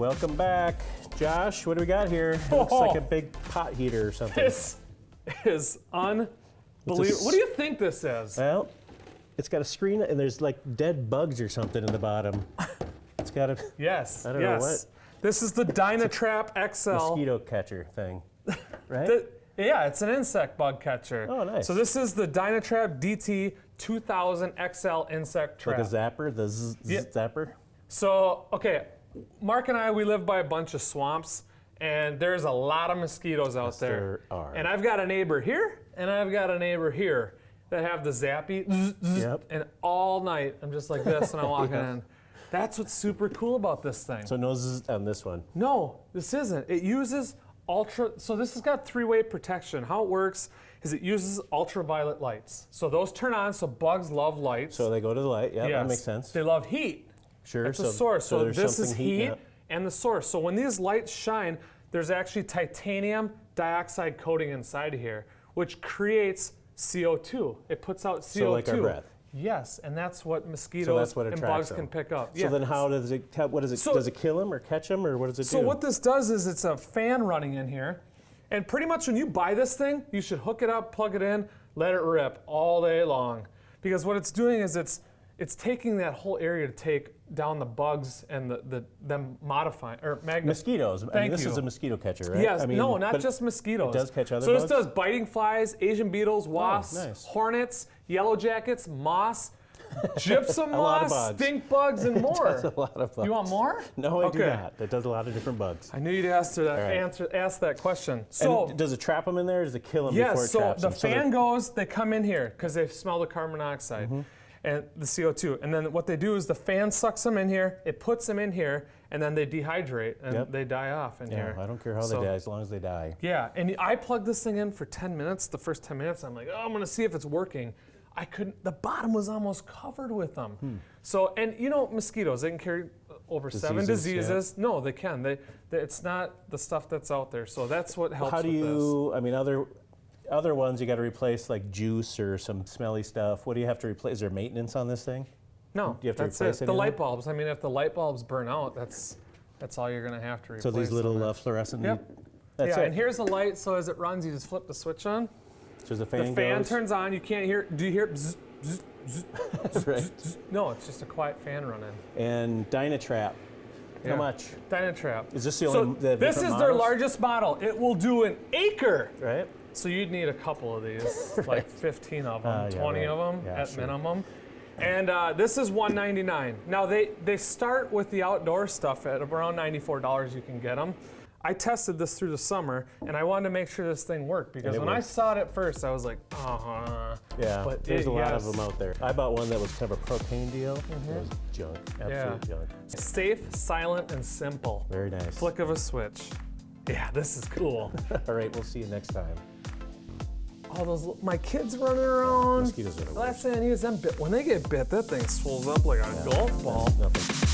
Welcome back. Josh, what do we got here? It looks like a big pot heater or something. This is unbelievable. What do you think this is? Well, it's got a screen and there's like dead bugs or something in the bottom. It's got a... Yes, I don't know what. This is the Dynatrap XL. Mosquito catcher thing, right? Yeah, it's an insect bug catcher. Oh, nice. So this is the Dynatrap DT 2000 XL insect trap. Like a zapper, the zapper? So, okay, Mark and I, we live by a bunch of swamps, and there's a lot of mosquitoes out there. There are. And I've got a neighbor here, and I've got a neighbor here that have the zappy, Yep. and all night I'm just like this, and I'm walking in. That's what's super cool about this thing. So noses on this one. No, this isn't. It uses so this has got three-way protection. How it works is it uses ultraviolet lights. So those turn on, so bugs love lights. So they go to the light, yeah, that makes sense. They love heat. Sure. That's the source. So there's this is something heat yeah. and the source. So when these lights shine, there's actually titanium dioxide coating inside of here, which creates CO2. It puts out CO2. So like our breath. Yes, and that's what mosquitoes and bugs can pick up. So then how does it, does it kill them or catch them or what does it do? So what this does is it's a fan running in here, and pretty much when you buy this thing, you should hook it up, plug it in, let it rip all day long. Because what it's doing is it's taking that whole area to take down the bugs and them modifying, or mosquitoes. I mean, this is a mosquito catcher, right? Yes, I mean, no, not just mosquitoes. It does catch other bugs? bugs? So this does biting flies, Asian beetles, wasps, nice. hornets, yellow jackets, moss, gypsum A lot of moss, bugs. stink bugs, and more. It does a lot of bugs. You want more? No, I do not. It does a lot of different bugs. I knew you'd ask that question. So and does it trap them in there or does it kill them yes, before it traps them? The fan goes, they come in here because they smell the carbon monoxide. And the CO2. And then what they do is the fan sucks them in here, it puts them in here, and then they dehydrate and they die off in here. I don't care how they die, as long as they die. Yeah, and I plugged this thing in for 10 minutes. The first 10 minutes, I'm like, oh, I'm gonna see if it's working. I couldn't, the bottom was almost covered with them. So, and you know, mosquitoes, they can carry over 7 diseases. Yeah. No, they can. It's not the stuff that's out there. So that's what helps with this. I mean, other ones you got to replace like juice or some smelly stuff. What do you have to replace? Is there maintenance on this thing? No, do you have to that's replace it. The light bulbs. I mean, if the light bulbs burn out, that's all you're going to have to replace. So these little fluorescent. Yep. That's yeah, it. and here's the light. So as it runs, you just flip the switch on. So the fan goes. Turns on. You can't hear. Do you hear? Bzz, bzz, bzz, bzz, right. Bzz. No, it's just a quiet fan running. And Dynatrap. How much? Dynatrap. Is this the only? This is their largest model. It will do an acre. Right. So you'd need a couple of these, like 15 of them, 20 of them at minimum. And this is $199. Now they start with the outdoor stuff at around $94 you can get them. I tested this through the summer and I wanted to make sure this thing worked because when I saw it at first I was like, Yeah, but there's a lot of them out there. I bought one that was kind of a propane deal. It was junk, absolute junk. Safe, silent, and simple. Very nice. Flick of a switch. Yeah, this is cool. All right, we'll see you next time. All those, my kids running around. Mosquitoes are the worst. Last thing I need is them bit. When they get bit, that thing swells up like a golf ball. Nothing.